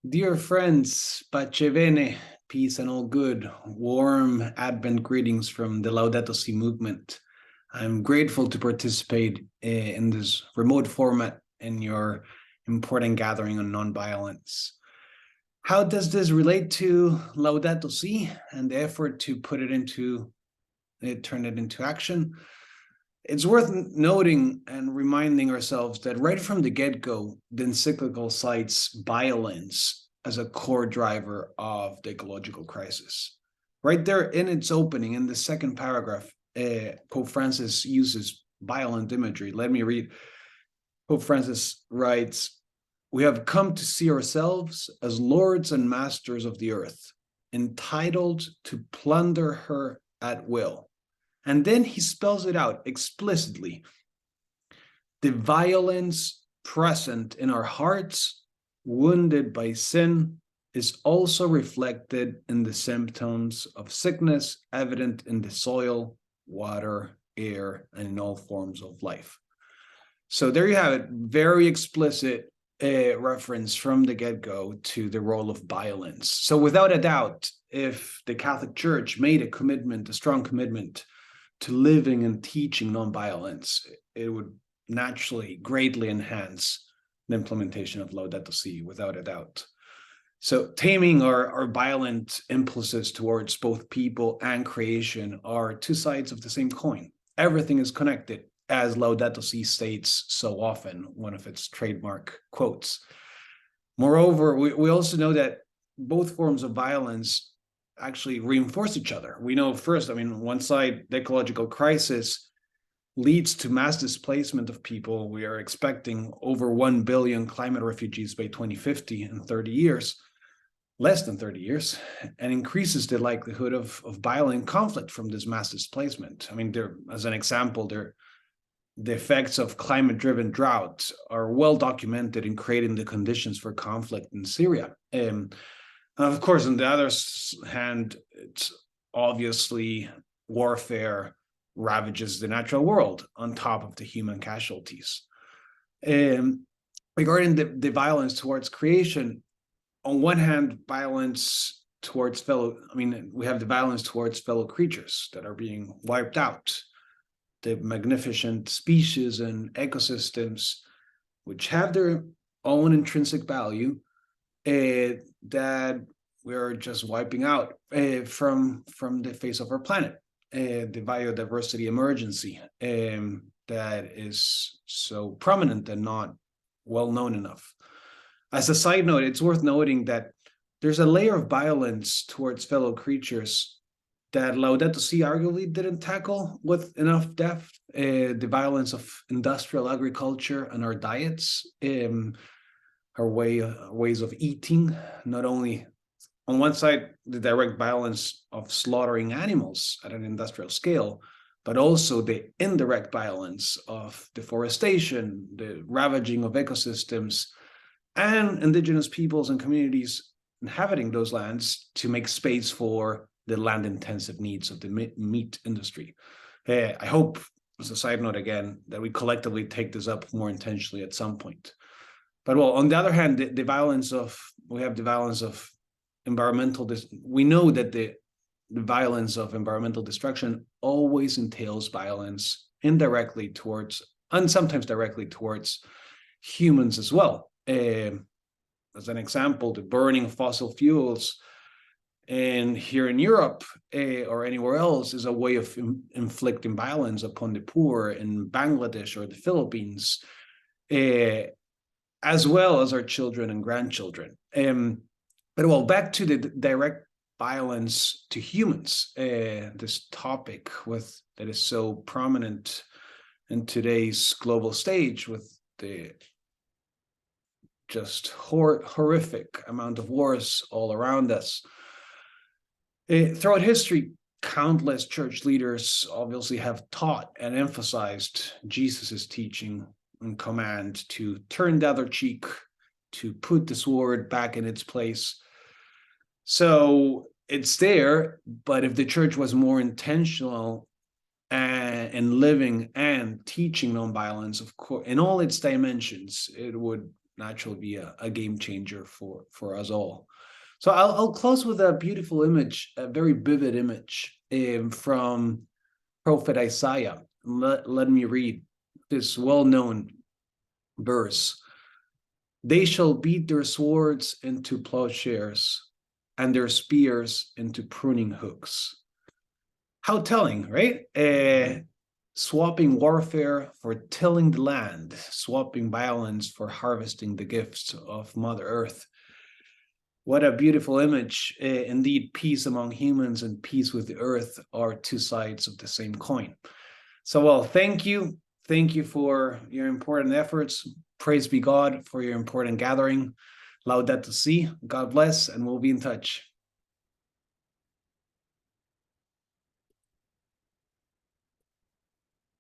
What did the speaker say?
Dear friends, pace bene, peace and all good. Warm Advent greetings from the Laudato Si Movement. I'm grateful to participate in this remote format in your important gathering on nonviolence. How does this relate to Laudato Si and the effort to turn it into action? It's worth noting and reminding ourselves that right from the get-go, the encyclical cites violence as a core driver of the ecological crisis. Right there in its opening, in the second paragraph, Pope Francis uses violent imagery. Let me read. Pope Francis writes, "We have come to see ourselves as lords and masters of the earth, entitled to plunder her at will." And then he spells it out explicitly. The violence present in our hearts, wounded by sin, is also reflected in the symptoms of sickness evident in the soil, water, air, and in all forms of life. So there you have it, very explicit reference from the get-go to the role of violence. So without a doubt, if the Catholic Church made a strong commitment to living and teaching nonviolence, it would naturally greatly enhance the implementation of Laudato Si, without a doubt. So taming our violent impulses towards both people and creation are two sides of the same coin. Everything is connected, as Laudato Si states so often, one of its trademark quotes. Moreover, we also know that both forms of violence actually reinforce each other. We know first, one side, the ecological crisis leads to mass displacement of people. We are expecting over 1 billion climate refugees by 2050 in 30 years, less than 30 years, and increases the likelihood of violent conflict from this mass displacement. As an example, the effects of climate-driven drought are well documented in creating the conditions for conflict in Syria. Of course, on the other hand, it's obviously warfare ravages the natural world on top of the human casualties. Regarding the violence towards creation, on one hand, we have the violence towards fellow creatures that are being wiped out, the magnificent species and ecosystems, which have their own intrinsic value, that we're just wiping out from the face of our planet. The biodiversity emergency that is so prominent and not well known enough. As a side note, it's worth noting that there's a layer of violence towards fellow creatures that Laudato Si arguably didn't tackle with enough depth. The violence of industrial agriculture and our diets, our ways of eating, not only on one side, the direct violence of slaughtering animals at an industrial scale, but also the indirect violence of deforestation, the ravaging of ecosystems, and indigenous peoples and communities inhabiting those lands to make space for the land-intensive needs of the meat industry. I hope, as a side note again, that we collectively take this up more intentionally at some point. But well, on the other hand, we have the violence of environmental. We know that the violence of environmental destruction always entails violence indirectly towards, and sometimes directly towards, humans as well. As an example, the burning of fossil fuels here in Europe or anywhere else is a way of inflicting violence upon the poor in Bangladesh or the Philippines, as well as our children and grandchildren. But well, back to the direct violence to humans, this topic that is so prominent in today's global stage with the just horrific amount of wars all around us. Throughout history, countless church leaders obviously have taught and emphasized Jesus's teaching and command to turn the other cheek, to put the sword back in its place. So it's there, but if the church was more intentional in living and teaching nonviolence, of course, in all its dimensions, it would naturally be a game changer for us all. So I'll close with a beautiful image, a very vivid image from Prophet Isaiah. Let me read this well-known verse. They shall beat their swords into plowshares and their spears into pruning hooks. How telling, right? Swapping warfare for tilling the land, swapping violence for harvesting the gifts of Mother Earth. What a beautiful image. Indeed, peace among humans and peace with the earth are two sides of the same coin. So, well, thank you. Thank you for your important efforts. Praise be God for your important gathering. Laudato Si. God bless, and we'll be in touch.